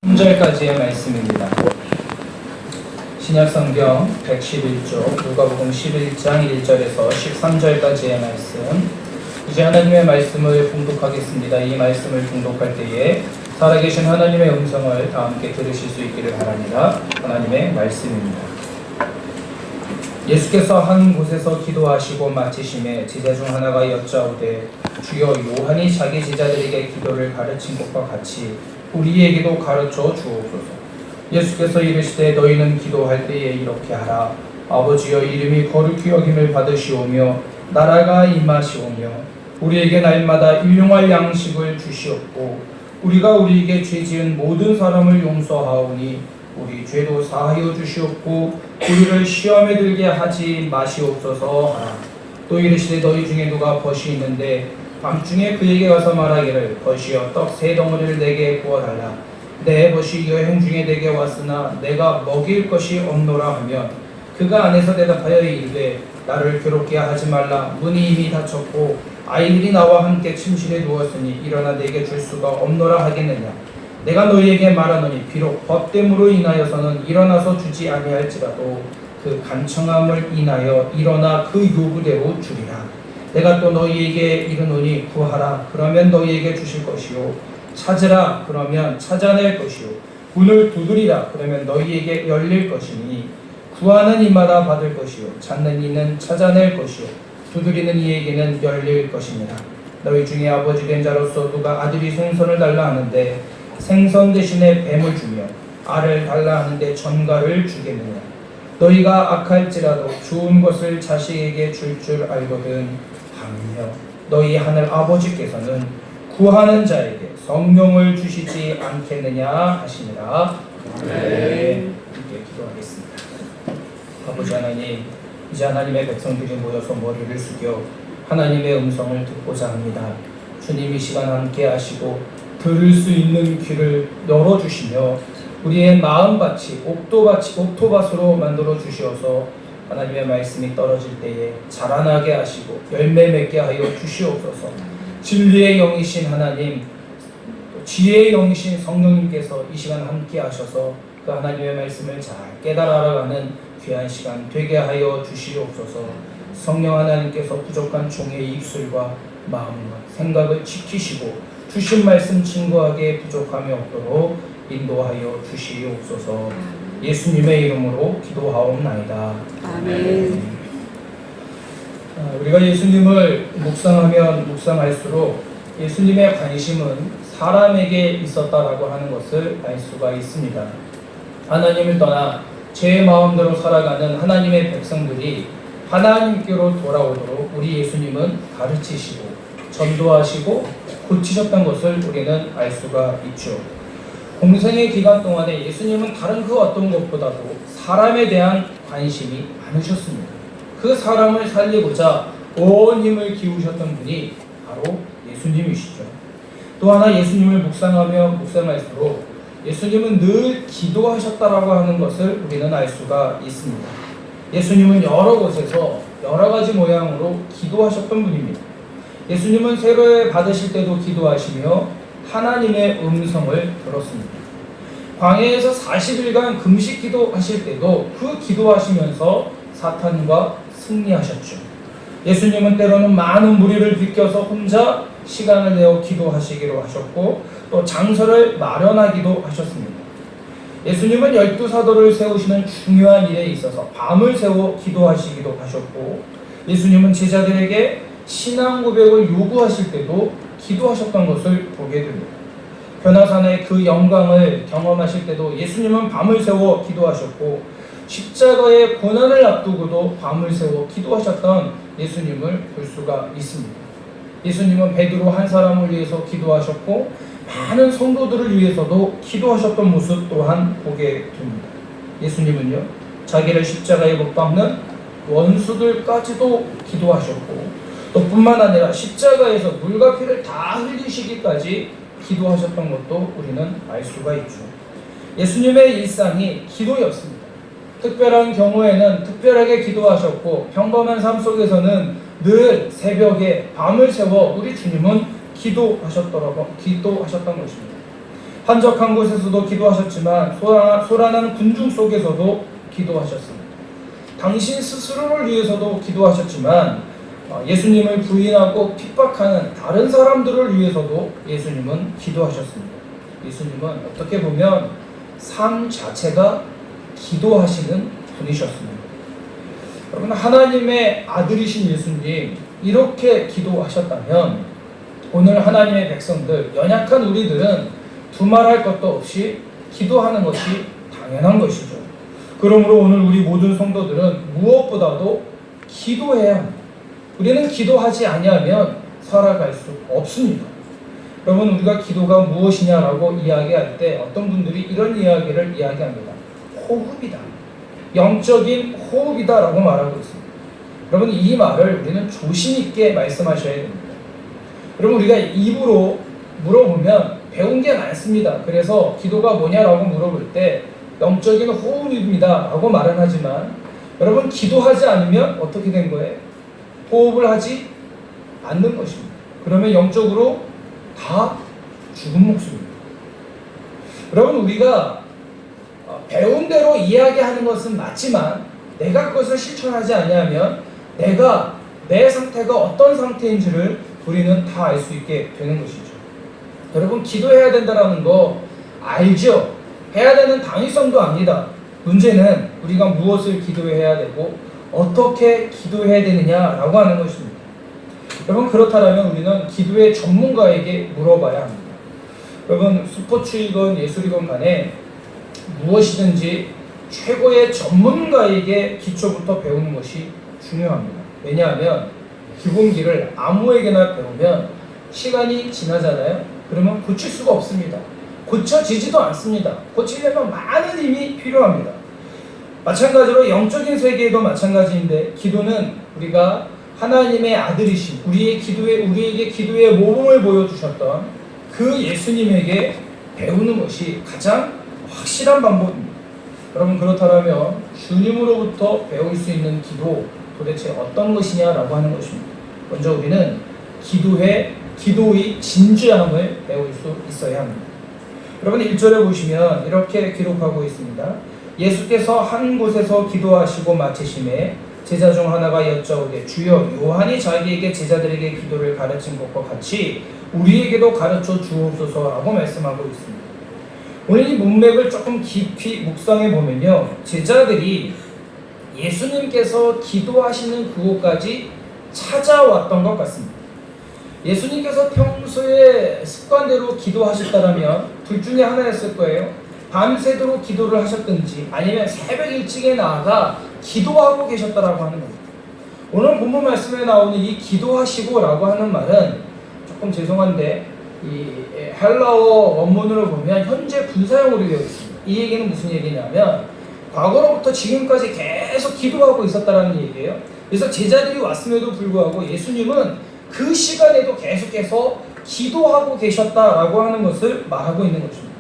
3절까지의 말씀입니다. 신약성경 111쪽 누가복음 11장 1절에서 13절까지의 말씀. 이제 하나님의 말씀을 봉독하겠습니다. 이 말씀을 봉독할 때에 살아계신 하나님의 음성을 다 함께 들으실 수 있기를 바랍니다. 하나님의 말씀입니다. 예수께서 한 곳에서 기도하시고 마치심에 제자 중 하나가 여짜오되 주여 요한이 자기 제자들에게 기도를 가르친 것과 같이 우리에게도 가르쳐 주옵소서. 예수께서 이르시되 너희는 기도할 때에 이렇게 하라. 아버지여 이름이 거룩히 여김을 받으시오며 나라가 임하시오며 우리에게 날마다 일용할 양식을 주시옵고 우리가 우리에게 죄지은 모든 사람을 용서하오니 우리 죄도 사하여 주시옵고 우리를 시험에 들게 하지 마시옵소서 하라. 또 이르시되 너희 중에 누가 벗이 있는데 밤중에 그에게 가서 말하기를 벗이여 떡 3덩어리를 내게 구워달라. 내 벗이 여행 중에 내게 왔으나 내가 먹일 것이 없노라 하면 그가 안에서 대답하여 이르되 나를 괴롭게 하지 말라. 문이 이미 닫혔고 아이들이 나와 함께 침실에 누웠으니 일어나 내게 줄 수가 없노라 하겠느냐. 내가 너희에게 말하노니 비록 법됨으로 인하여서는 일어나서 주지 아니할지라도 그 간청함을 인하여 일어나 그 요구대로 주리라. 내가 또 너희에게 이르노니 구하라 그러면 너희에게 주실 것이요 찾으라 그러면 찾아낼 것이요 문을 두드리라 그러면 너희에게 열릴 것이니 구하는 이마다 받을 것이요 찾는 이는 찾아낼 것이요 두드리는 이에게는 열릴 것입니다. 너희 중에 아버지 된 자로서 누가 아들이 생선을 달라 하는데 생선 대신에 뱀을 주며 알을 달라 하는데 전갈을 주겠느냐. 너희가 악할지라도 좋은 것을 자식에게 줄 알거든 하며 너희 하늘 아버지께서는 구하는 자에게 성령을 주시지 않겠느냐 하시니라. 네. 함께 기도하겠습니다. 아버지 하나님, 이제 하나님의 백성들이 모여서 머리를 숙여 하나님의 음성을 듣고자 합니다. 주님 이 시간 함께 하시고 들을 수 있는 귀를 열어주시며 우리의 마음밭이 옥토밭으로 만들어 주시어서 하나님의 말씀이 떨어질 때에 자라나게 하시고 열매 맺게 하여 주시옵소서. 진리의 영이신 하나님, 지혜의 영이신 성령님께서 이 시간 함께 하셔서 그 하나님의 말씀을 잘 깨달아 알아가는 귀한 시간 되게 하여 주시옵소서. 성령 하나님께서 부족한 종의 입술과 마음과 생각을 지키시고 주신 말씀 증거하게 부족함이 없도록 인도하여 주시옵소서. 예수님의 이름으로 기도하옵나이다. 아멘. 우리가 예수님을 묵상하면 묵상할수록 예수님의 관심은 사람에게 있었다라고 하는 것을 알 수가 있습니다. 하나님을 떠나 제 마음대로 살아가는 하나님의 백성들이 하나님께로 돌아오도록 우리 예수님은 가르치시고 전도하시고 고치셨던 것을 우리는 알 수가 있죠. 공생의 기간 동안에 예수님은 다른 그 어떤 것보다도 사람에 대한 관심이 많으셨습니다. 그 사람을 살리고자 온 힘을 기우셨던 분이 바로 예수님이시죠. 또 하나 예수님을 묵상하며 묵상할수록 예수님은 늘 기도하셨다라고 하는 것을 우리는 알 수가 있습니다. 예수님은 여러 곳에서 여러 가지 모양으로 기도하셨던 분입니다. 예수님은 세례 받으실 때도 기도하시며 하나님의 음성을 들었습니다. 광야에서 40일간 금식 기도하실 때도 그 기도하시면서 사탄과 승리하셨죠. 예수님은 때로는 많은 무리를 비껴서 혼자 시간을 내어 기도하시기로 하셨고 또 장소를 마련하기도 하셨습니다. 예수님은 12사도를 세우시는 중요한 일에 있어서 밤을 새워 기도하시기도 하셨고 예수님은 제자들에게 신앙 고백을 요구하실 때도 기도하셨던 것을 보게 됩니다. 변화산의 그 영광을 경험하실 때도 예수님은 밤을 새워 기도하셨고 십자가의 고난을 앞두고도 밤을 새워 기도하셨던 예수님을 볼 수가 있습니다. 예수님은 베드로 한 사람을 위해서 기도하셨고 많은 성도들을 위해서도 기도하셨던 모습 또한 보게 됩니다. 예수님은요 자기를 십자가에 못 박는 원수들까지도 기도하셨고 또 뿐만 아니라 십자가에서 물과 피를 다 흘리시기까지 기도하셨던 것도 우리는 알 수가 있죠. 예수님의 일상이 기도였습니다. 특별한 경우에는 특별하게 기도하셨고 평범한 삶 속에서는 늘 새벽에 밤을 새워 우리 주님은 기도하셨던 것입니다. 한적한 곳에서도 기도하셨지만 소란한 군중 속에서도 기도하셨습니다. 당신 스스로를 위해서도 기도하셨지만 예수님을 부인하고 핍박하는 다른 사람들을 위해서도 예수님은 기도하셨습니다. 예수님은 어떻게 보면 삶 자체가 기도하시는 분이셨습니다. 여러분, 하나님의 아들이신 예수님 이렇게 기도하셨다면 오늘 하나님의 백성들, 연약한 우리들은 두말할 것도 없이 기도하는 것이 당연한 것이죠. 그러므로 오늘 우리 모든 성도들은 무엇보다도 기도해야 합니다. 우리는 기도하지 아니하면 살아갈 수 없습니다. 여러분, 우리가 기도가 무엇이냐라고 이야기할 때 어떤 분들이 이런 이야기를 이야기합니다. 호흡이다. 영적인 호흡이다 라고 말하고 있습니다. 여러분, 이 말을 우리는 조심 있게 말씀하셔야 됩니다. 여러분, 우리가 입으로 물어보면 배운 게 많습니다. 그래서 기도가 뭐냐라고 물어볼 때 영적인 호흡입니다 라고 말은 하지만 여러분, 기도하지 않으면 어떻게 된 거예요? 호흡을 하지 않는 것입니다. 그러면 영적으로 다 죽은 목숨입니다. 여러분, 우리가 배운 대로 이야기하는 것은 맞지만 내가 그것을 실천하지 아니하면 내 상태가 어떤 상태인지를 우리는 다 알 수 있게 되는 것이죠. 여러분, 기도해야 된다는 거 알죠? 해야 되는 당위성도 압니다. 문제는 우리가 무엇을 기도해야 되고 어떻게 기도해야 되느냐라고 하는 것입니다. 여러분, 그렇다면 우리는 기도의 전문가에게 물어봐야 합니다. 여러분, 스포츠이건 예술이건 간에 무엇이든지 최고의 전문가에게 기초부터 배우는 것이 중요합니다. 왜냐하면 기본기를 아무에게나 배우면 시간이 지나잖아요. 그러면 고칠 수가 없습니다. 고쳐지지도 않습니다. 고치려면 많은 힘이 필요합니다. 마찬가지로 영적인 세계에도 마찬가지인데 기도는 우리가 하나님의 아들이신 우리에게 기도의 모범을 보여주셨던 그 예수님에게 배우는 것이 가장 확실한 방법입니다. 여러분, 그렇다면 주님으로부터 배울 수 있는 기도 도대체 어떤 것이냐라고 하는 것입니다. 먼저 우리는 기도의 진지함을 배울 수 있어야 합니다. 여러분, 1절에 보시면 이렇게 기록하고 있습니다. 예수께서 한 곳에서 기도하시고 마치심에 제자 중 하나가 여짜오되 주여, 요한이 자기에게 제자들에게 기도를 가르친 것과 같이 우리에게도 가르쳐 주옵소서라고 말씀하고 있습니다. 오늘 이 문맥을 조금 깊이 묵상해 보면요, 제자들이 예수님께서 기도하시는 그곳까지 찾아왔던 것 같습니다. 예수님께서 평소에 습관대로 기도하셨다면 둘 중에 하나였을 거예요. 밤새도록 기도를 하셨든지 아니면 새벽 일찍에 나아가 기도하고 계셨다라고 하는 겁니다. 오늘 본문 말씀에 나오는 이 기도하시고라고 하는 말은 조금 죄송한데 이 헬라어 원문으로 보면 현재 분사형으로 되어 있습니다. 이 얘기는 무슨 얘기냐면 과거로부터 지금까지 계속 기도하고 있었다라는 얘기예요. 그래서 제자들이 왔음에도 불구하고 예수님은 그 시간에도 계속해서 기도하고 계셨다라고 하는 것을 말하고 있는 것입니다.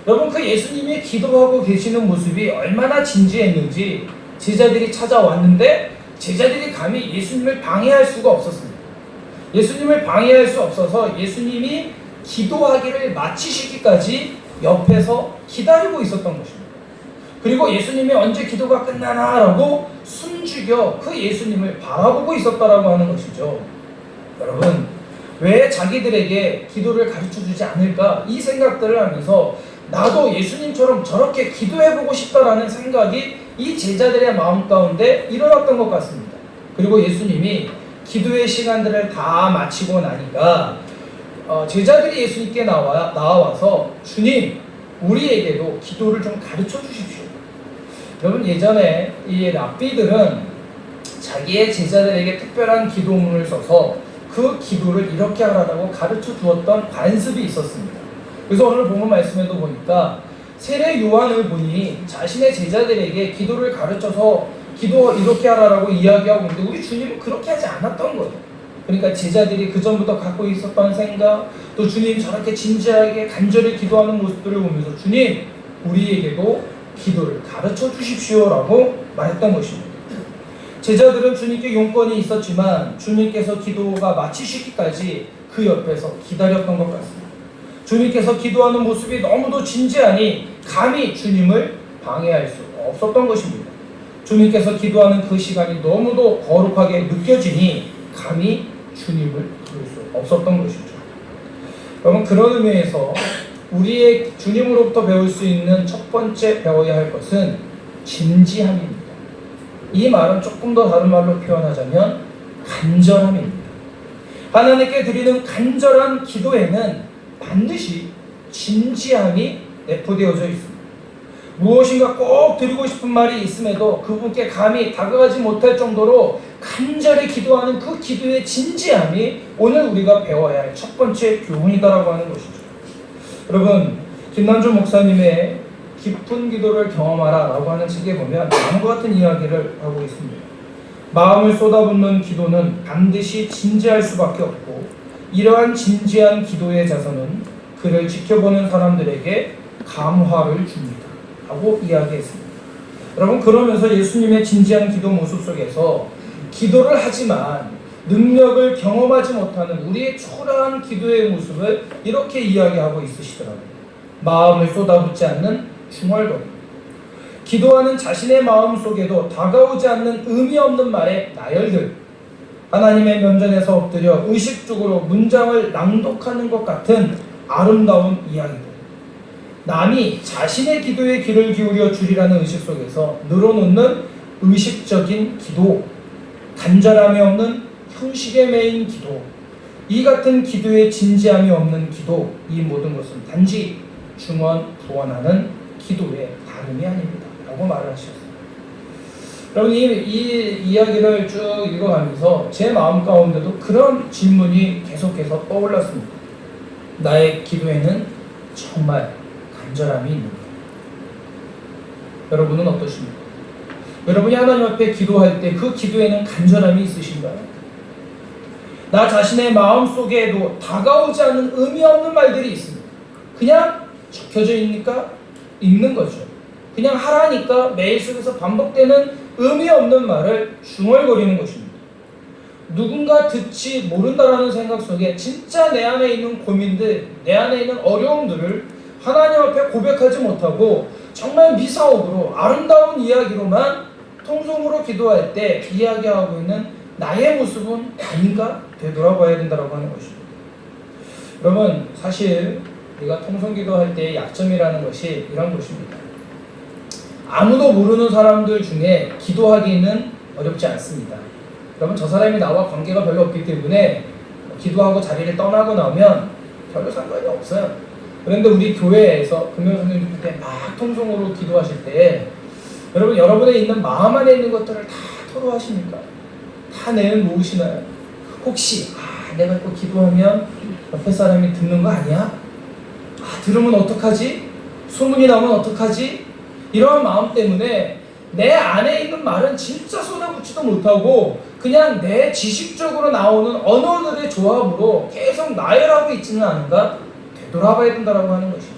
여러분, 그 예수님이 기도하고 계시는 모습이 얼마나 진지했는지 제자들이 찾아왔는데 제자들이 감히 예수님을 방해할 수가 없었습니다. 예수님을 방해할 수 없어서 예수님이 기도하기를 마치시기까지 옆에서 기다리고 있었던 것입니다. 그리고 예수님이 언제 기도가 끝나나라고 숨죽여 그 예수님을 바라보고 있었다라고 하는 것이죠. 여러분, 왜 자기들에게 기도를 가르쳐주지 않을까? 이 생각들을 하면서 나도 예수님처럼 저렇게 기도해보고 싶다라는 생각이 이 제자들의 마음 가운데 일어났던 것 같습니다. 그리고 예수님이 기도의 시간들을 다 마치고 나니까 제자들이 예수님께 나와서 주님, 우리에게도 기도를 좀 가르쳐 주십시오. 여러분, 예전에 이 랍비들은 자기의 제자들에게 특별한 기도문을 써서 그 기도를 이렇게 하라고 가르쳐 주었던 관습이 있었습니다. 그래서 오늘 본문 말씀에도 보니까 세례 요한을 보니 자신의 제자들에게 기도를 가르쳐서 기도 이렇게 하라고 이야기하고 있는데 우리 주님은 그렇게 하지 않았던 거예요. 그러니까 제자들이 그전부터 갖고 있었던 생각, 또 주님 저렇게 진지하게 간절히 기도하는 모습들을 보면서 주님, 우리에게도 기도를 가르쳐 주십시오라고 말했던 것입니다. 제자들은 주님께 용건이 있었지만 주님께서 기도가 마치시기까지 그 옆에서 기다렸던 것 같습니다. 주님께서 기도하는 모습이 너무도 진지하니 감히 주님을 방해할 수 없었던 것입니다. 주님께서 기도하는 그 시간이 너무도 거룩하게 느껴지니 감히 주님을 부를 수 없었던 것이죠. 여러분, 그런 의미에서 우리의 주님으로부터 배울 수 있는 첫 번째 배워야 할 것은 진지함입니다. 이 말은 조금 더 다른 말로 표현하자면 간절함입니다. 하나님께 드리는 간절한 기도에는 반드시 진지함이 내포되어져 있습니다. 무엇인가 꼭 드리고 싶은 말이 있음에도 그분께 감히 다가가지 못할 정도로 간절히 기도하는 그 기도의 진지함이 오늘 우리가 배워야 할 첫 번째 교훈이다라고 하는 것이죠. 여러분, 김남주 목사님의 깊은 기도를 경험하라 라고 하는 책에 보면 다음과 같은 이야기를 하고 있습니다. 마음을 쏟아붓는 기도는 반드시 진지할 수밖에 없고, 이러한 진지한 기도의 자세는 그를 지켜보는 사람들에게 감화를 줍니다 라고 이야기했습니다. 여러분, 그러면서 예수님의 진지한 기도 모습 속에서 기도를 하지만 능력을 경험하지 못하는 우리의 초라한 기도의 모습을 이렇게 이야기하고 있으시더라고요. 마음을 쏟아붓지 않는 중얼거림, 기도하는 자신의 마음 속에도 다가오지 않는 의미 없는 말의 나열들, 하나님의 면전에서 엎드려 의식적으로 문장을 낭독하는 것 같은 아름다운 이야기들, 남이 자신의 기도에 귀를 기울여 주리라는 의식 속에서 늘어놓는 의식적인 기도, 간절함이 없는 형식에 매인 기도, 이 같은 기도에 진지함이 없는 기도, 이 모든 것은 단지 중언부언하는 기도의 다름이 아닙니다 라고 말을 하셨어요. 여러분, 이 이야기를 쭉 읽어가면서 제 마음 가운데도 그런 질문이 계속해서 떠올랐습니다. 나의 기도에는 정말 간절함이 있는가? 여러분은 어떠십니까? 여러분이 하나님 앞에 기도할 때 그 기도에는 간절함이 있으신가요? 나 자신의 마음 속에도 다가오지 않는 의미 없는 말들이 있습니다. 그냥 적혀져 있으니까 읽는 거죠. 그냥 하라니까 매일 속에서 반복되는 의미 없는 말을 중얼거리는 것입니다. 누군가 듣지 모른다라는 생각 속에 진짜 내 안에 있는 고민들, 내 안에 있는 어려움들을 하나님 앞에 고백하지 못하고 정말 미사옥으로 아름다운 이야기로만 통성으로 기도할 때 이야기하고 있는 나의 모습은 아닌가 되돌아봐야 된다고 하는 것입니다. 여러분, 사실 우리가 통성기도할 때의 약점이라는 것이 이런 것입니다. 아무도 모르는 사람들 중에 기도하기는 어렵지 않습니다. 그러면 저 사람이 나와 관계가 별로 없기 때문에 기도하고 자리를 떠나고 나면 별로 상관이 없어요. 그런데 우리 교회에서 금요 선생님 때 막 통성으로 기도하실 때 여러분, 여러분의 있는 마음 안에 있는 것들을 다 토로하십니까? 다 내놓으시나요? 혹시 내가 또 기도하면 옆에 사람이 듣는 거 아니야? 들으면 어떡하지? 소문이 나면 어떡하지? 이러한 마음 때문에 내 안에 있는 말은 진짜 쏟아붓지도 못하고 그냥 내 지식적으로 나오는 언어들의 조합으로 계속 나열하고 있지는 않은가? 되돌아봐야 된다고 하는 것이죠.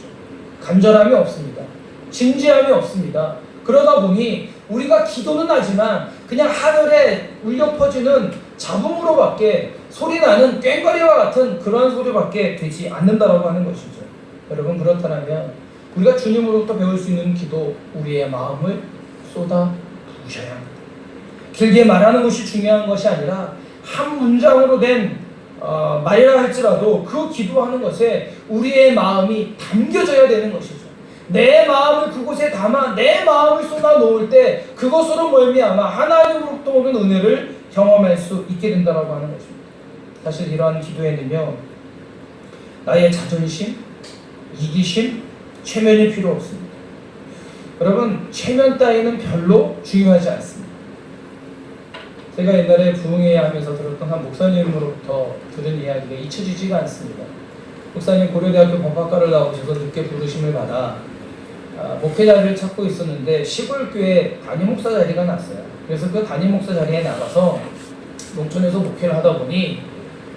간절함이 없습니다. 진지함이 없습니다. 그러다 보니 우리가 기도는 하지만 그냥 하늘에 울려 퍼지는 잡음으로밖에, 소리나는 꽹과리와 같은 그러한 소리밖에 되지 않는다고 하는 것이죠. 여러분, 그렇다면 우리가 주님으로부터 배울 수 있는 기도, 우리의 마음을 쏟아 부으셔야 합니다. 길게 말하는 것이 중요한 것이 아니라 한 문장으로 된 말이라 할지라도 그 기도하는 것에 우리의 마음이 담겨져야 되는 것이죠. 내 마음을 그곳에 담아 내 마음을 쏟아 놓을 때 그것으로 말미암아 하나님으로부터 오는 은혜를 경험할 수 있게 된다고 하는 것입니다. 사실 이러한 기도에는요, 나의 자존심, 이기심, 체면이 필요 없습니다. 여러분, 체면 따위는 별로 중요하지 않습니다. 제가 옛날에 부흥회 하면서 들었던 한 목사님으로부터 들은 이야기가 잊혀지지가 않습니다. 목사님 고려대학교 법학과를 나오셔서 늦게 부르심을 받아 목회 자리를 찾고 있었는데 시골교회 담임 목사 자리가 났어요. 그래서 그 담임 목사 자리에 나가서 농촌에서 목회를 하다 보니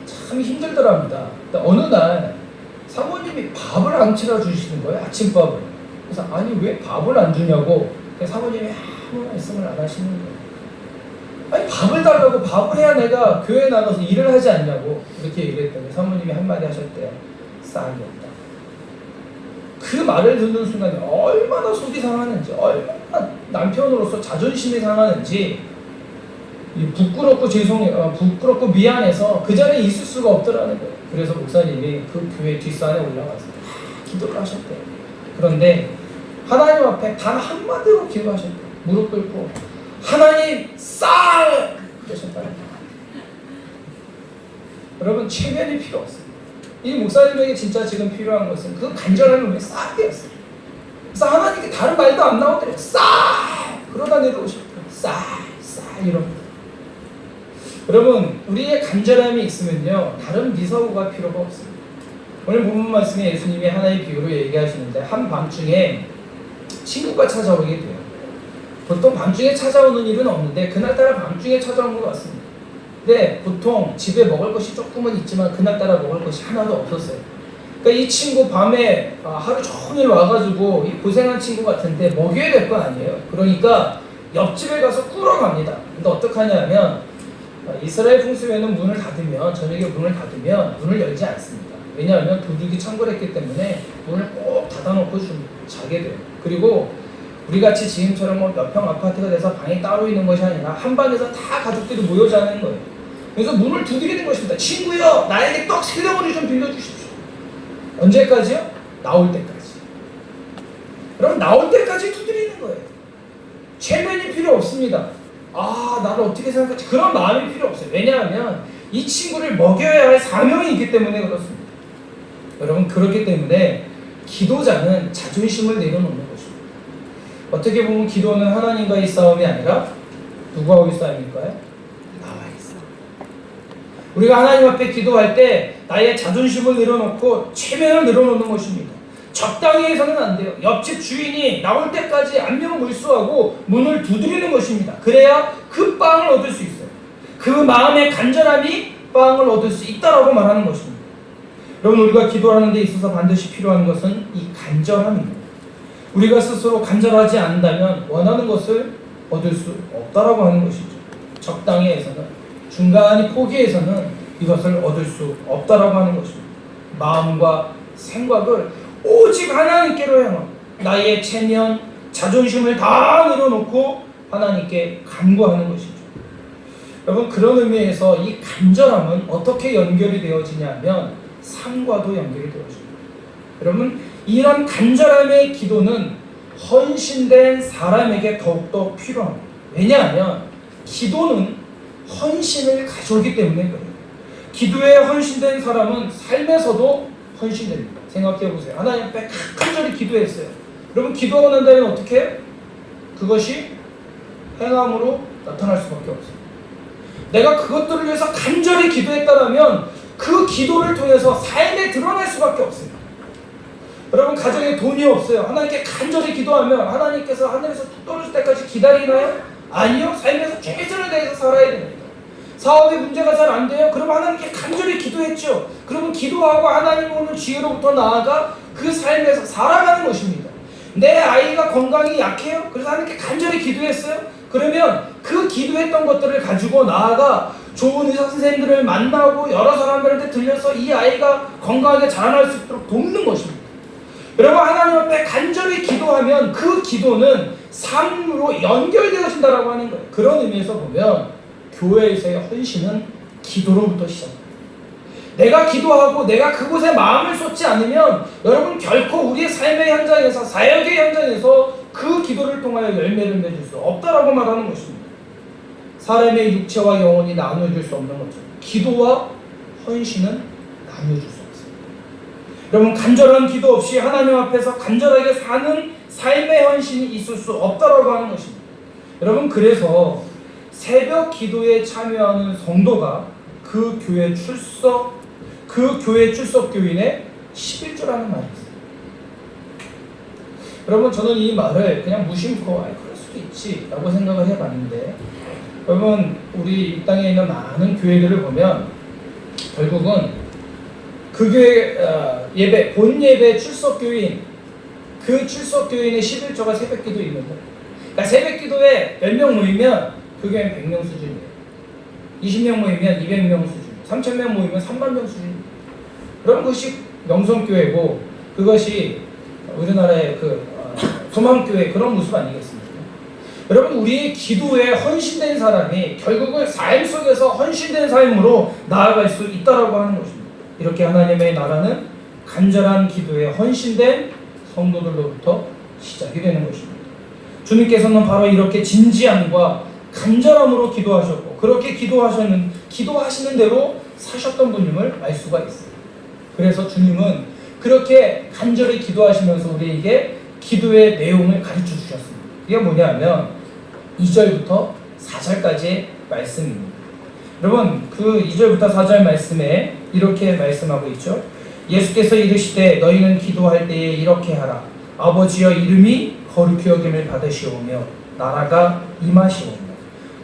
참 힘들더랍니다. 어느 날 사모님이 밥을 안 차려주시는 거예요. 아침밥을. 그래서 아니 왜 밥을 안 주냐고. 사모님이 아무 말씀을 안 하시는 거예요. 아니 밥을 달라고, 밥을 해야 내가 교회에 나가서 일을 하지 않냐고 이렇게 얘기했더니 사모님이 한마디 하셨대요. 쌀이 없다. 그 말을 듣는 순간에 얼마나 속이 상하는지, 얼마나 남편으로서 자존심이 상하는지, 부끄럽고 부끄럽고 미안해서 그 자리에 있을 수가 없더라는 거예요. 그래서 목사님이 그 교회 뒷산에 올라가서 기도를 하셨대요. 그런데 하나님 앞에 단 한마디로 기도하셨대요. 무릎 꿇고 하나님 쌀! 그러셨다는 거예요. 여러분, 체면이 필요 없어요. 이 목사님에게 진짜 지금 필요한 것은 그 간절한 마음의 쌀이었어요. 그래서 하나님께 다른 말도 안 나오더래요. 쌀! 그러다 내려오셨대요. 쌀! 이러면서. 여러분, 우리의 간절함이 있으면요, 다른 미사오가 필요가 없습니다. 오늘 본문 말씀에 예수님이 하나의 비유로 얘기하시는데, 한밤중에 친구가 찾아오게 돼요. 보통 밤중에 찾아오는 일은 없는데 그날따라 밤중에 찾아온 것 같습니다. 근데 보통 집에 먹을 것이 조금은 있지만 그날따라 먹을 것이 하나도 없었어요. 그러니까 이 친구 밤에 하루 종일 와가지고 이 고생한 친구 같은데 먹여야 될 거 아니에요. 그러니까 옆집에 가서 꾸러 갑니다. 근데 어떡하냐면 이스라엘 풍습에는 문을 닫으면, 저녁에 문을 닫으면 문을 열지 않습니다. 왜냐하면 도둑이 창궐 했기 때문에 문을 꼭 닫아놓고 자게 돼요. 그리고 우리같이 지금처럼 몇 평 아파트가 돼서 방이 따로 있는 것이 아니라 한 방에서 다 가족들이 모여 자는 거예요. 그래서 문을 두드리는 것입니다. 친구요, 나에게 떡 3덩어리 좀 빌려주십시오. 언제까지요? 나올 때까지. 그럼 나올 때까지 두드리는 거예요. 체면이 필요 없습니다. 나를 어떻게 생각할지 그런 마음이 필요 없어요. 왜냐하면 이 친구를 먹여야 할 사명이 있기 때문에 그렇습니다. 여러분, 그렇기 때문에 기도자는 자존심을 내려놓는 것입니다. 어떻게 보면 기도는 하나님과의 싸움이 아니라 누구와의 싸움일까요? 나와의 싸움. 우리가 하나님 앞에 기도할 때 나의 자존심을 내려놓고 체면을 내려놓는 것입니다. 적당히 해서는 안 돼요. 옆집 주인이 나올 때까지 안면물수하고 문을 두드리는 것입니다. 그래야 그 빵을 얻을 수 있어요. 그 마음의 간절함이 빵을 얻을 수 있다라고 말하는 것입니다. 여러분, 우리가 기도하는 데 있어서 반드시 필요한 것은 이 간절함입니다. 우리가 스스로 간절하지 않는다면 원하는 것을 얻을 수 없다라고 하는 것이죠. 적당히 해서는, 중간히 포기해서는 이것을 얻을 수 없다라고 하는 것입니다. 마음과 생각을 오직 하나님께로 향하고 나의 체면, 자존심을 다 내려놓고 하나님께 간구하는 것이죠. 여러분, 그런 의미에서 이 간절함은 어떻게 연결이 되어지냐면 삶과도 연결이 되어집니다. 여러분, 이런 간절함의 기도는 헌신된 사람에게 더욱더 필요합니다. 왜냐하면 기도는 헌신을 가져오기 때문에 그래요. 기도에 헌신된 사람은 삶에서도 헌신됩니다. 생각해보세요. 하나님 앞에 간절히 기도했어요. 여러분, 기도하고 난 다음에 어떻게 해요? 그것이 행함으로 나타날 수밖에 없어요. 내가 그것들을 위해서 간절히 기도했다면 그 기도를 통해서 삶에 드러날 수밖에 없습니다. 여러분, 가정에 돈이 없어요. 하나님께 간절히 기도하면 하나님께서 하늘에서 뚝 떨어질 때까지 기다리나요? 아니요. 삶에서 최선을 다해서 살아야 됩니다. 사업에 문제가 잘 안 돼요? 그럼 하나님께 간절히 기도했죠. 그러면 기도하고 하나님 오는 지혜로부터 나아가 그 삶에서 살아가는 것입니다. 내 아이가 건강이 약해요? 그래서 하나님께 간절히 기도했어요? 그러면 그 기도했던 것들을 가지고 나아가 좋은 의사 선생님들을 만나고 여러 사람들한테 들려서 이 아이가 건강하게 자라날 수 있도록 돕는 것입니다. 여러분, 하나님 앞에 간절히 기도하면 그 기도는 삶으로 연결되어진다라고 하는 거예요. 그런 의미에서 보면 교회에서의 헌신은 기도로부터 시작합니다. 내가 기도하고 내가 그곳에 마음을 쏟지 않으면 여러분, 결코 우리의 삶의 현장에서, 사역의 현장에서 그 기도를 통하여 열매를 맺을 수 없다라고 말하는 것입니다. 사람의 육체와 영혼이 나누어질 수 없는 것처럼 기도와 헌신은 나누어질 수 없습니다. 여러분, 간절한 기도 없이 하나님 앞에서 간절하게 사는 삶의 헌신이 있을 수 없다라고 하는 것입니다. 여러분, 그래서 새벽 기도에 참여하는 성도가 그 교회 출석 교인의 11조라는 말이 있어요. 여러분, 저는 이 말을 그냥 무심코 그럴 수도 있지 라고 생각을 해봤는데, 여러분, 우리 이 땅에 있는 많은 교회들을 보면 결국은 그 교회 예배, 본 예배 출석 교인, 그 출석 교인의 11조가 새벽 기도인 거예요. 그러니까 새벽 기도에 몇 명 모이면 그 교회는 100명 수준이에요. 20명 모이면 200명 수준, 3,000명 모이면 3만 명 수준. 그럼 그것이 명성교회고, 그것이 우리나라의 소망교회 그런 모습 아니겠습니까? 여러분, 우리의 기도에 헌신된 사람이 결국은 삶 속에서 헌신된 삶으로 나아갈 수 있다라고 하는 것입니다. 이렇게 하나님의 나라는 간절한 기도에 헌신된 성도들로부터 시작이 되는 것입니다. 주님께서는 바로 이렇게 진지함과 간절함으로 기도하셨고, 그렇게 기도하시는 대로 사셨던 분임을 알 수가 있어요. 그래서 주님은 그렇게 간절히 기도하시면서 우리에게 기도의 내용을 가르쳐 주셨습니다. 그게 뭐냐면 2절부터 4절까지의 말씀입니다. 여러분, 그 2절부터 4절 말씀에 이렇게 말씀하고 있죠. 예수께서 이르시되 너희는 기도할 때에 이렇게 하라. 아버지여, 이름이 거룩히 여김을 받으시오며 나라가 임하시오며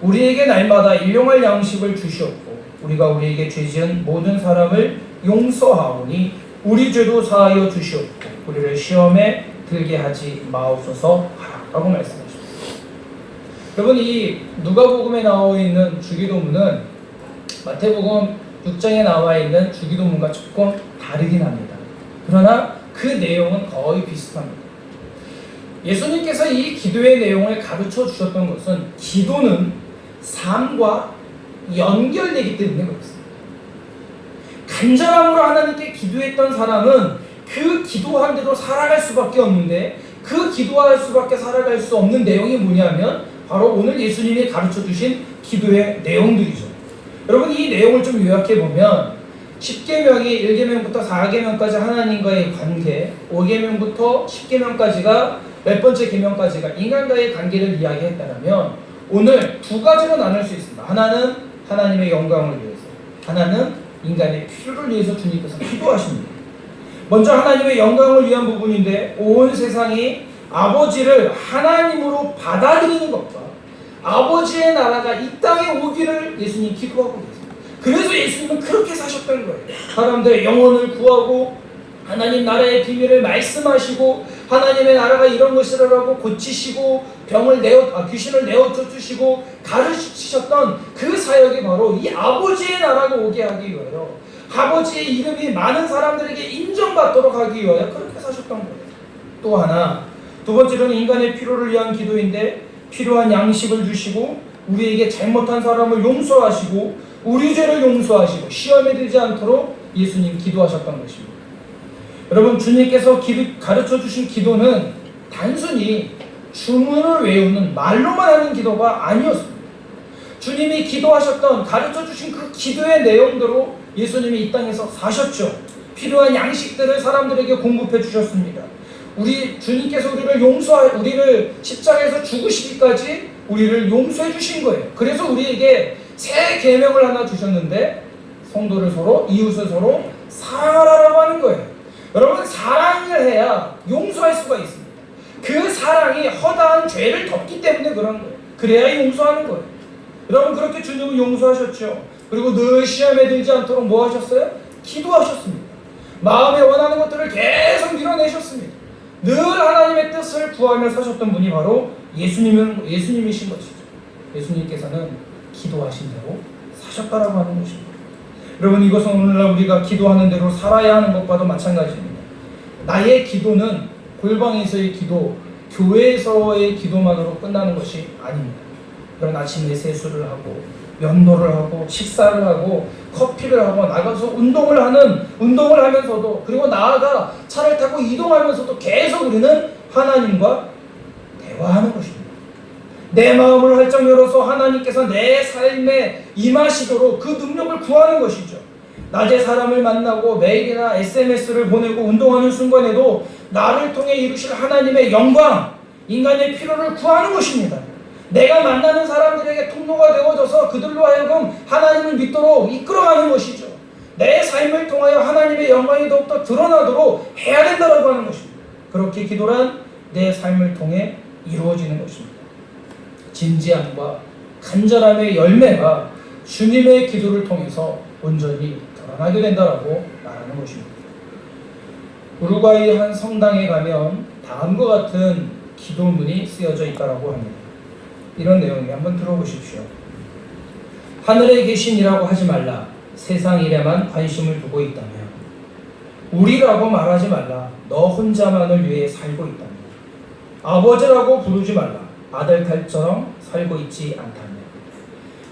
우리에게 날마다 일용할 양식을 주시옵고 우리가 우리에게 죄 지은 모든 사람을 용서하오니 우리 죄도 사하여 주시옵고 우리를 시험에 들게 하지 마옵소서 하라고 말씀하셨습니다. 여러분, 이 누가복음에 나와 있는 주기도문은 마태복음 6장에 나와 있는 주기도문과 조금 다르긴 합니다. 그러나 그 내용은 거의 비슷합니다. 예수님께서 이 기도의 내용을 가르쳐 주셨던 것은 기도는 삶과 연결되기 때문에 그렇습니다. 간절함으로 하나님께 기도했던 사람은 그 기도한 대로 살아갈 수밖에 없는데, 그 기도할 수밖에 살아갈 수 없는 내용이 뭐냐면 바로 오늘 예수님이 가르쳐 주신 기도의 내용들이죠. 여러분, 이 내용을 좀 요약해보면 10계명이 1계명부터 4계명까지 하나님과의 관계, 5계명부터 10계명까지가 몇 번째 계명까지가 인간과의 관계를 이야기했다면 오늘 두 가지로 나눌 수 있습니다. 하나는 하나님의 영광을 위해서, 하나는 인간의 필요를 위해서 주님께서 기도하십니다. 먼저 하나님의 영광을 위한 부분인데, 온 세상이 아버지를 하나님으로 받아들이는 것과 아버지의 나라가 이 땅에 오기를 예수님이 기도하고 계십니다. 그래서 예수님은 그렇게 사셨던 거예요. 사람들의 영혼을 구하고 하나님 나라의 비밀을 말씀하시고 하나님의 나라가 이런 것이라고 고치시고 귀신을 내어쫓으시고 가르치셨던 그 사역이 바로 이 아버지의 나라가 오게 하기 위하여, 아버지의 이름이 많은 사람들에게 인정받도록 하기 위하여 그렇게 사셨던 거예요. 또 하나, 두 번째로는 인간의 필요를 위한 기도인데, 필요한 양식을 주시고 우리에게 잘못한 사람을 용서하시고 우리 죄를 용서하시고 시험에 들지 않도록 예수님 기도하셨던 것입니다. 여러분, 주님께서 가르쳐 주신 기도는 단순히 주문을 외우는 말로만 하는 기도가 아니었습니다. 주님이 기도하셨던, 가르쳐 주신 그 기도의 내용대로 예수님이 이 땅에서 사셨죠. 필요한 양식들을 사람들에게 공급해 주셨습니다. 주님께서 우리를 십자가에서 죽으시기까지 우리를 용서해 주신 거예요. 그래서 우리에게 새 계명을 하나 주셨는데, 성도를 서로, 이웃을 서로 사랑하라고 하는 거예요. 여러분, 사랑을 해야 용서할 수가 있습니다. 그 사랑이 허다한 죄를 덮기 때문에 그런 거예요. 그래야 용서하는 거예요. 여러분, 그렇게 주님은 용서하셨죠. 그리고 늘 시험에 들지 않도록 뭐 하셨어요? 기도하셨습니다. 마음에 원하는 것들을 계속 밀어내셨습니다. 늘 하나님의 뜻을 구하며 사셨던 분이 바로 예수님이신 것이죠. 예수님께서는 기도하신 대로 사셨다라고 하는 것입니다. 여러분, 이것은 오늘날 우리가 기도하는 대로 살아야 하는 것과도 마찬가지입니다. 나의 기도는 골방에서의 기도, 교회에서의 기도만으로 끝나는 것이 아닙니다. 그런 아침에 세수를 하고 면도를 하고 식사를 하고 커피를 하고 나가서 운동을 하면서도, 그리고 나아가 차를 타고 이동하면서도 계속 우리는 하나님과 대화하는 것입니다. 내 마음을 활짝 열어서 하나님께서 내 삶에 임하시도록 그 능력을 구하는 것이죠. 낮에 사람을 만나고 메일이나 SMS를 보내고 운동하는 순간에도 나를 통해 이루실 하나님의 영광, 인간의 필요를 구하는 것입니다. 내가 만나는 사람들에게 통로가 되어져서 그들로 하여금 하나님을 믿도록 이끌어가는 것이죠. 내 삶을 통하여 하나님의 영광이 더욱더 드러나도록 해야 된다고 하는 것입니다. 그렇게 기도란 내 삶을 통해 이루어지는 것입니다. 진지함과 간절함의 열매가 주님의 기도를 통해서 온전히 드러나게 된다라고 말하는 것입니다. 우루과이 한 성당에 가면 다음과 같은 기도문이 쓰여져 있다고 합니다. 이런 내용이 한번 들어보십시오. 하늘에 계신 이라고 하지 말라. 세상 일에만 관심을 두고 있다며 우리라고 말하지 말라. 너 혼자만을 위해 살고 있다며. 아버지라고 부르지 말라. 아들 딸처럼 살고 있지 않다며.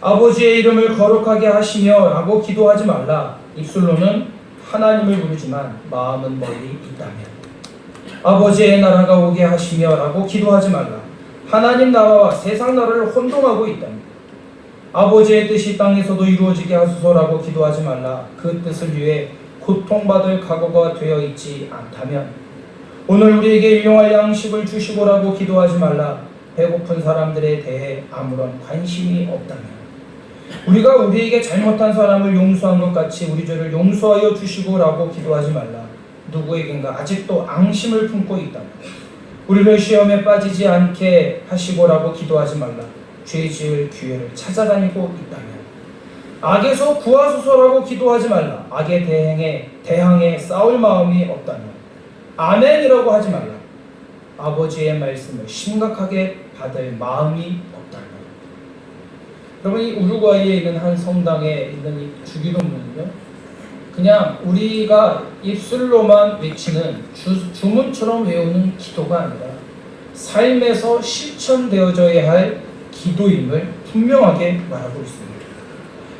아버지의 이름을 거룩하게 하시며 라고 기도하지 말라. 입술로는 하나님을 부르지만 마음은 멀리 있다며. 아버지의 나라가 오게 하시며 라고 기도하지 말라. 하나님 나라와 세상 나라를 혼동하고 있다며. 아버지의 뜻이 땅에서도 이루어지게 하소서라고 기도하지 말라. 그 뜻을 위해 고통받을 각오가 되어 있지 않다면. 오늘 우리에게 일용할 양식을 주시고라고 기도하지 말라. 배고픈 사람들에 대해 아무런 관심이 없다면. 우리가 우리에게 잘못한 사람을 용서한 것 같이 우리 죄를 용서하여 주시고라고 기도하지 말라. 누구에겐가 아직도 앙심을 품고 있다면. 우리를 시험에 빠지지 않게 하시고라고 기도하지 말라. 죄 지을 기회를 찾아다니고 있다면. 악에서 구하소서라고 기도하지 말라. 악에 대항해 싸울 마음이 없다면. 아멘이라고 하지 말라. 아버지의 말씀을 심각하게 받을 마음이 없다면. 여러분, 이 우루과이에 있는 한 성당에 있는 이 주기도문은요, 그냥 우리가 입술로만 외치는 주문처럼 외우는 기도가 아니라 삶에서 실천되어져야 할 기도임을 분명하게 말하고 있습니다.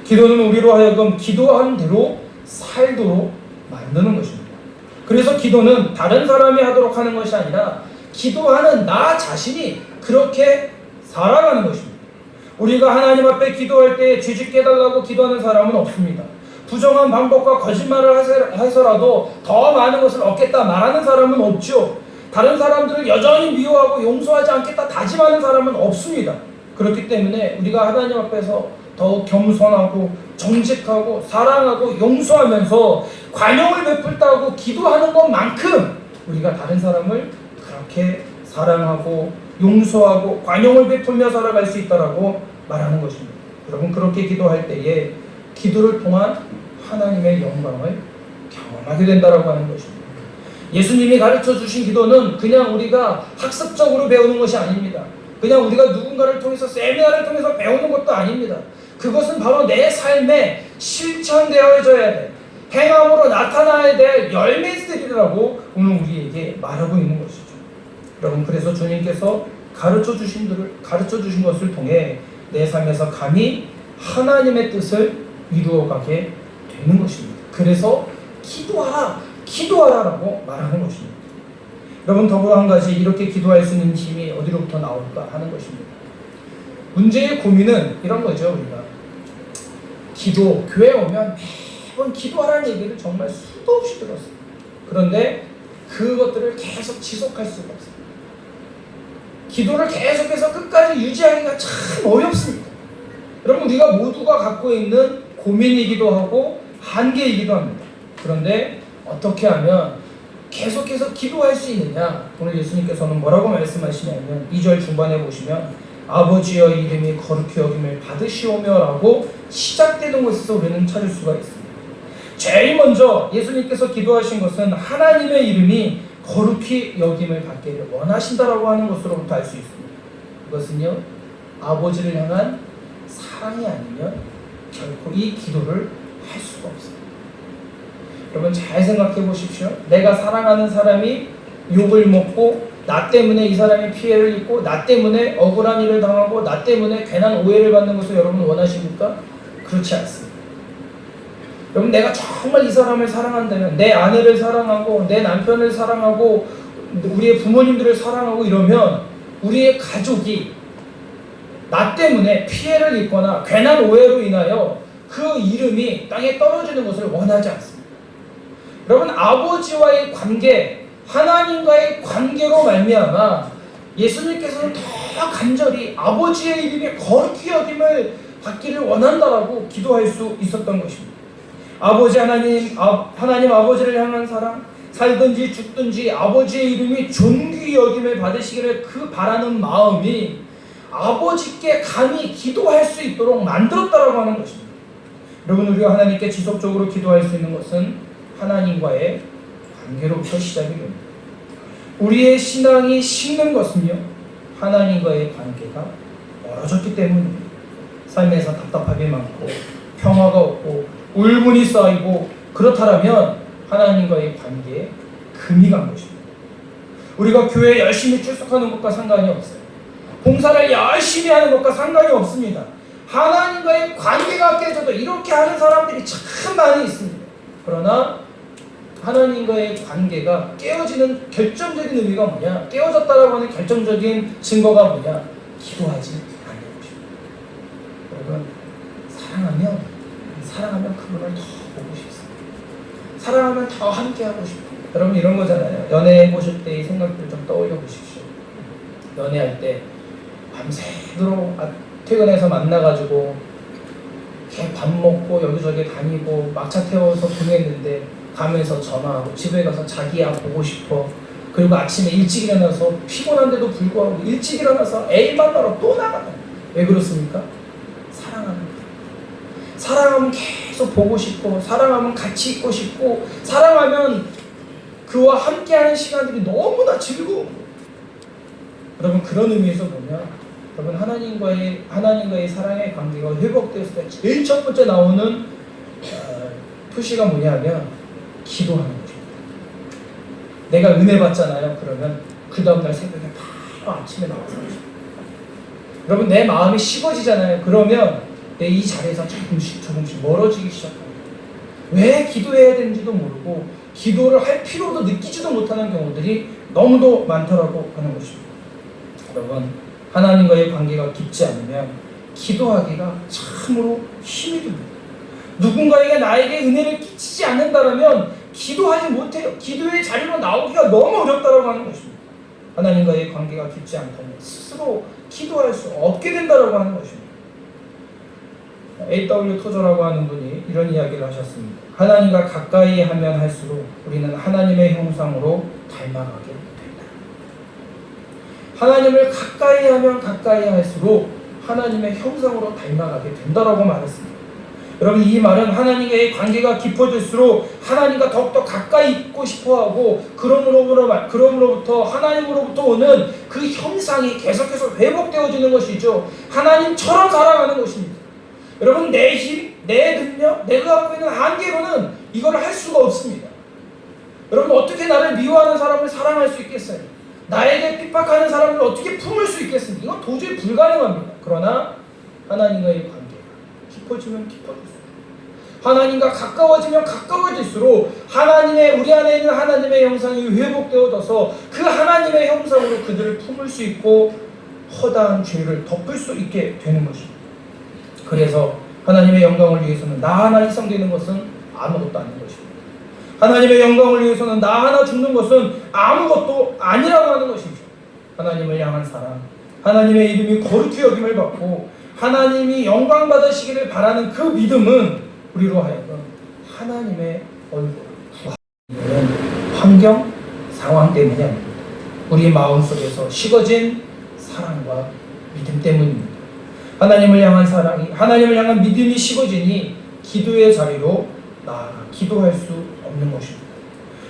기도는 우리로 하여금 기도한 대로 살도록 만드는 것입니다. 그래서 기도는 다른 사람이 하도록 하는 것이 아니라 기도하는 나 자신이 그렇게 살아가는 것입니다. 우리가 하나님 앞에 기도할 때 죄짓게 해달라고 기도하는 사람은 없습니다. 부정한 방법과 거짓말을 해서라도 더 많은 것을 얻겠다 말하는 사람은 없죠. 다른 사람들을 여전히 미워하고 용서하지 않겠다 다짐하는 사람은 없습니다. 그렇기 때문에 우리가 하나님 앞에서 더욱 겸손하고 정직하고 사랑하고 용서하면서 관용을 베풀다고 기도하는 것만큼 우리가 다른 사람을 그렇게 사랑하고 용서하고 관용을 베풀며 살아갈 수 있다라고 말하는 것입니다. 여러분, 그렇게 기도할 때에 기도를 통한 하나님의 영광을 경험하게 된다라고 하는 것입니다. 예수님이 가르쳐 주신 기도는 그냥 우리가 학습적으로 배우는 것이 아닙니다. 그냥 우리가 누군가를 통해서 세미나를 통해서 배우는 것도 아닙니다. 그것은 바로 내 삶에 실천되어져야 돼. 행함으로 나타나야 될 열매들이라고 오늘 우리에게 말하고 있는 것이죠. 여러분, 그래서 주님께서 가르쳐 주신 것을 통해 내 삶에서 감히 하나님의 뜻을 이루어가게 되는 것입니다. 그래서 기도하라라고 말하는 것입니다. 여러분, 더불어 한 가지, 이렇게 기도할 수 있는 힘이 어디로부터 나올까 하는 것입니다. 문제의 고민은 이런 거죠. 우리가 교회에 오면 매번 기도하라는 얘기를 정말 수도 없이 들었어요. 그런데 그것들을 계속 지속할 수가 없어요. 기도를 계속해서 끝까지 유지하기가 참 어렵습니다. 여러분, 우리가 모두가 갖고 있는 고민이기도 하고 한계이기도 합니다. 그런데 어떻게 하면 계속해서 기도할 수 있느냐? 오늘 예수님께서는 뭐라고 말씀하시냐면 2절 중반에 보시면 아버지여 이름이 거룩히 여김을 받으시오며 라고 시작되는 곳에서 우리는 찾을 수가 있습니다. 제일 먼저 예수님께서 기도하신 것은 하나님의 이름이 거룩히 여김을 받기를 원하신다라고 하는 것으로부터 알 수 있습니다. 그것은요, 아버지를 향한 사랑이 아니면 결코 이 기도를 할 수가 없습니다. 여러분, 잘 생각해 보십시오. 내가 사랑하는 사람이 욕을 먹고 나 때문에 이 사람이 피해를 입고 나 때문에 억울한 일을 당하고 나 때문에 괜한 오해를 받는 것을 여러분 원하십니까? 그렇지 않습니다. 여러분, 내가 정말 이 사람을 사랑한다면, 내 아내를 사랑하고 내 남편을 사랑하고 우리의 부모님들을 사랑하고 이러면 우리의 가족이 나 때문에 피해를 입거나 괜한 오해로 인하여 그 이름이 땅에 떨어지는 것을 원하지 않습니다. 여러분, 아버지와의 관계, 하나님과의 관계로 말미암아 예수님께서는 더 간절히 아버지의 이름이 거룩히 여김을 받기를 원한다라고 기도할 수 있었던 것입니다. 아버지 하나님 아버지를 향한 사랑, 살든지 죽든지 아버지의 이름이 존귀 여김을 받으시기를 그 바라는 마음이 아버지께 감히 기도할 수 있도록 만들었다라고 하는 것입니다. 여러분, 우리가 하나님께 지속적으로 기도할 수 있는 것은 하나님과의 관계로부터 시작이 됩니다. 우리의 신앙이 식는 것은요, 하나님과의 관계가 멀어졌기 때문입니다. 삶에서 답답함이 많고 평화가 없고 울분이 쌓이고 그렇다면 하나님과의 관계에 금이 간 것입니다. 우리가 교회에 열심히 출석하는 것과 상관이 없어요. 봉사를 열심히 하는 것과 상관이 없습니다. 하나님과의 관계가 깨져도 이렇게 하는 사람들이 참 많이 있습니다. 그러나 하나님과의 관계가 깨어지는 결정적인 의미가 뭐냐? 깨어졌다라고 하는 결정적인 증거가 뭐냐? 기도하지 않는 것입니다. 여러분, 사랑하면 그분을 더 보고 싶습니다. 사랑하면 더 함께하고 싶어요. 여러분, 이런 거잖아요. 연애해 보실 때의 생각들 좀 떠올려 보십시오. 연애할 때 밤새도록 퇴근해서 만나가지고 이렇게 밥 먹고 여기저기 다니고 막차 태워서 보냈는데 가면서 전화하고 집에 가서 자기야 보고 싶어. 그리고 아침에 일찍 일어나서 피곤한데도 불구하고 일찍 일어나서 애 만나러 또 나가요. 왜 그렇습니까? 사랑하면 계속 보고 싶고, 사랑하면 같이 있고 싶고, 사랑하면 그와 함께하는 시간들이 너무나 즐거운 거예요. 여러분, 그런 의미에서 보면 여러분, 하나님과의 사랑의 관계가 회복되었을 때 제일 첫 번째 나오는 표시가 뭐냐면 기도하는 거죠. 내가 은혜 받잖아요. 그러면 그 다음날 새벽에 바로 아침에 나와서 여러분, 내 마음이 식어지잖아요. 그러면 내 이 자리에서 조금씩 멀어지기 시작합니다. 왜 기도해야 되는지도 모르고 기도를 할 필요도 느끼지도 못하는 경우들이 너무도 많더라고 하는 것입니다. 여러분, 하나님과의 관계가 깊지 않으면 기도하기가 참으로 힘이 듭니다. 누군가에게 나에게 은혜를 끼치지 않는다면 기도하지 못해요. 기도의 자리로 나오기가 너무 어렵다고 하는 것입니다. 하나님과의 관계가 깊지 않다면 스스로 기도할 수 없게 된다고 하는 것입니다. A.W. 토저라고 하는 분이 이런 이야기를 하셨습니다. 하나님과 가까이 하면 할수록 우리는 하나님의 형상으로 닮아가게 된다. 하나님을 가까이 하면 가까이 할수록 하나님의 형상으로 닮아가게 된다라고 말했습니다. 여러분, 이 말은 하나님과의 관계가 깊어질수록 하나님과 더욱더 가까이 있고 싶어하고 그러므로부터 하나님으로부터 오는 그 형상이 계속해서 회복되어지는 것이죠. 하나님처럼 살아가는 것입니다. 여러분, 내 힘, 내 능력, 내가 갖고 있는 한계로는 이걸 할 수가 없습니다. 여러분, 어떻게 나를 미워하는 사람을 사랑할 수 있겠어요? 나에게 핍박하는 사람을 어떻게 품을 수 있겠습니까? 이건 도저히 불가능합니다. 그러나 하나님과의 관계가 깊어지면 깊어질수록, 하나님과 가까워지면 가까워질수록 우리 안에 있는 하나님의 형상이 회복되어져서 그 하나님의 형상으로 그들을 품을 수 있고 허다한 죄를 덮을 수 있게 되는 것입니다. 그래서 하나님의 영광을 위해서는 나 하나 희생되는 것은 아무것도 아닌 것입니다. 하나님의 영광을 위해서는 나 하나 죽는 것은 아무것도 아니라고 하는 것이죠. 하나님을 향한 사랑, 하나님의 이름이 거룩히 여김을 받고 하나님이 영광 받으시기를 바라는 그 믿음은 우리로 하여금 하나님의 얼굴을 구하는 환경, 상황 때문이 아닙니다. 우리 마음속에서 식어진 사랑과 믿음 때문입니다. 하나님을 향한 사랑이, 하나님을 향한 믿음이 식어지니 기도의 자리로 나아가 기도할 수 없는 것입니다.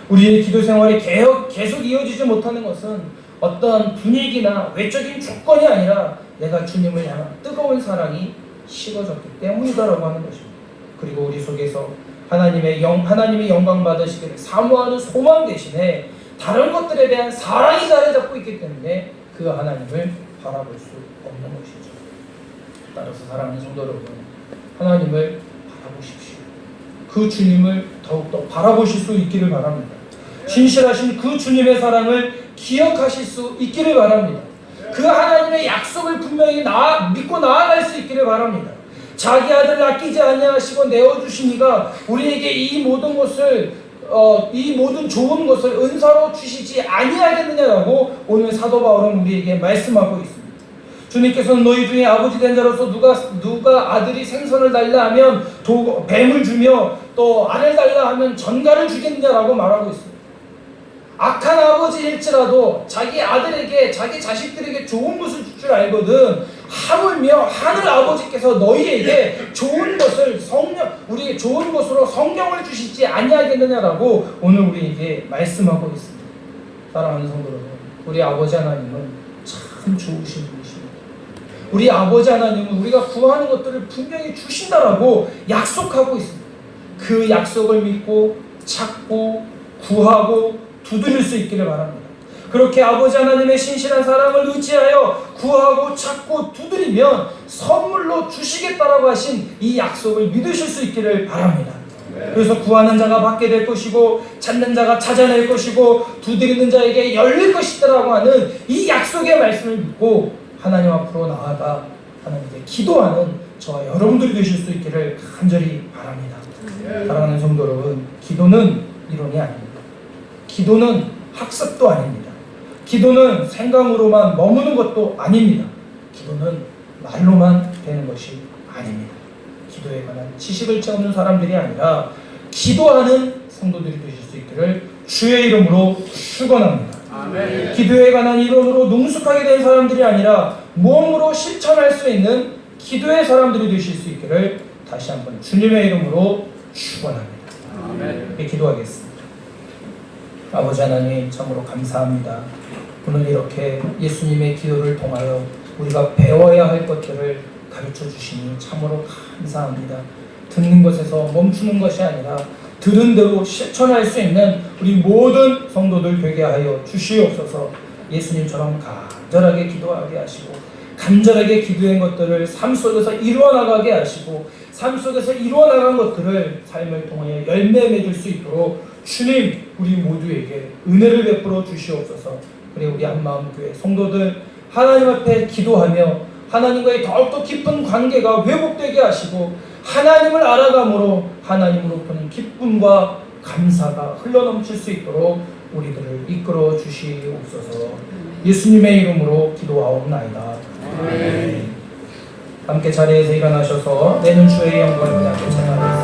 우리의 기도 생활이 계속 이어지지 못하는 것은 어떤 분위기나 외적인 조건이 아니라 내가 주님을 향한 뜨거운 사랑이 식어졌기 때문이다라고 하는 것입니다. 그리고 우리 속에서 하나님의 영광 받으시기를 사모하는 소망 대신에 다른 것들에 대한 사랑이 자리 잡고 있기 때문에 그 하나님을 바라볼 수 없는 것이죠. 따라서 사랑하는 성도 여러분, 하나님을 바라보십시오. 그 주님을 더욱더 바라보실 수 있기를 바랍니다. 신실하신 그 주님의 사랑을 기억하실 수 있기를 바랍니다. 그 하나님의 약속을 분명히 믿고 나아갈 수 있기를 바랍니다. 자기 아들을 아끼지 아니하시고 내어주시니가 우리에게 이 모든 좋은 것을 은사로 주시지 아니하겠느냐라고 오늘 사도 바울은 우리에게 말씀하고 있습니다. 주님께서는 너희 중에 아버지 된 자로서 누가 아들이 생선을 달라 하면 뱀을 주며 또 알을 달라 하면 전갈을 주겠느냐라고 말하고 있습니다. 악한 아버지일지라도 자기 아들에게, 자기 자식들에게 좋은 것을 줄 줄 알거든 하물며 하늘 아버지께서 너희에게 좋은 것을 우리 좋은 것으로 성령을 주시지 아니하겠느냐라고 오늘 우리에게 말씀하고 있습니다. 사랑하는 성도 여러분, 우리 아버지 하나님은 참 좋으신 분이십니다. 우리 아버지 하나님은 우리가 구하는 것들을 분명히 주신다라고 약속하고 있습니다. 그 약속을 믿고 찾고 구하고 두드릴 수 있기를 바랍니다. 그렇게 아버지 하나님의 신실한 사랑을 의지하여 구하고 찾고 두드리면 선물로 주시겠다라고 하신 이 약속을 믿으실 수 있기를 바랍니다. 그래서 구하는 자가 받게 될 것이고 찾는 자가 찾아낼 것이고 두드리는 자에게 열릴 것이다라고 하는 이 약속의 말씀을 믿고 하나님 앞으로 나아가 하나님께 기도하는 저와 여러분들이 되실 수 있기를 간절히 바랍니다. 사랑하는 성도 여러분, 기도는 이론이 아닙니다. 기도는 학습도 아닙니다. 기도는 생각으로만 머무는 것도 아닙니다. 기도는 말로만 되는 것이 아닙니다. 기도에 관한 지식을 채우는 사람들이 아니라 기도하는 성도들이 되실 수 있기를 주의 이름으로 축원합니다. 아멘. 기도에 관한 이론으로 능숙하게 된 사람들이 아니라 몸으로 실천할 수 있는 기도의 사람들이 되실 수 있기를 다시 한번 주님의 이름으로 축원합니다. 아멘. 기도하겠습니다. 아버지 하나님, 참으로 감사합니다. 오늘 이렇게 예수님의 기도를 통하여 우리가 배워야 할 것들을 가르쳐 주시니 참으로 감사합니다. 듣는 것에서 멈추는 것이 아니라 들은 대로 실천할 수 있는 우리 모든 성도들 되게 하여 주시옵소서. 예수님처럼 간절하게 기도하게 하시고 간절하게 기도한 것들을 삶 속에서 이루어나가게 하시고 삶 속에서 이루어나간 것들을 삶을 통하여 열매 맺을 수 있도록 주님 우리 모두에게 은혜를 베풀어 주시옵소서. 그리고 우리 한마음교회 성도들 하나님 앞에 기도하며 하나님과의 더욱더 깊은 관계가 회복되게 하시고 하나님을 알아감으로 하나님으로부터는 기쁨과 감사가 흘러넘칠 수 있도록 우리들을 이끌어 주시옵소서. 예수님의 이름으로 기도하옵나이다. 아멘. 함께 자리에서 일어나셔서 내는 주의 영광을 앞에 찬양하겠습니다.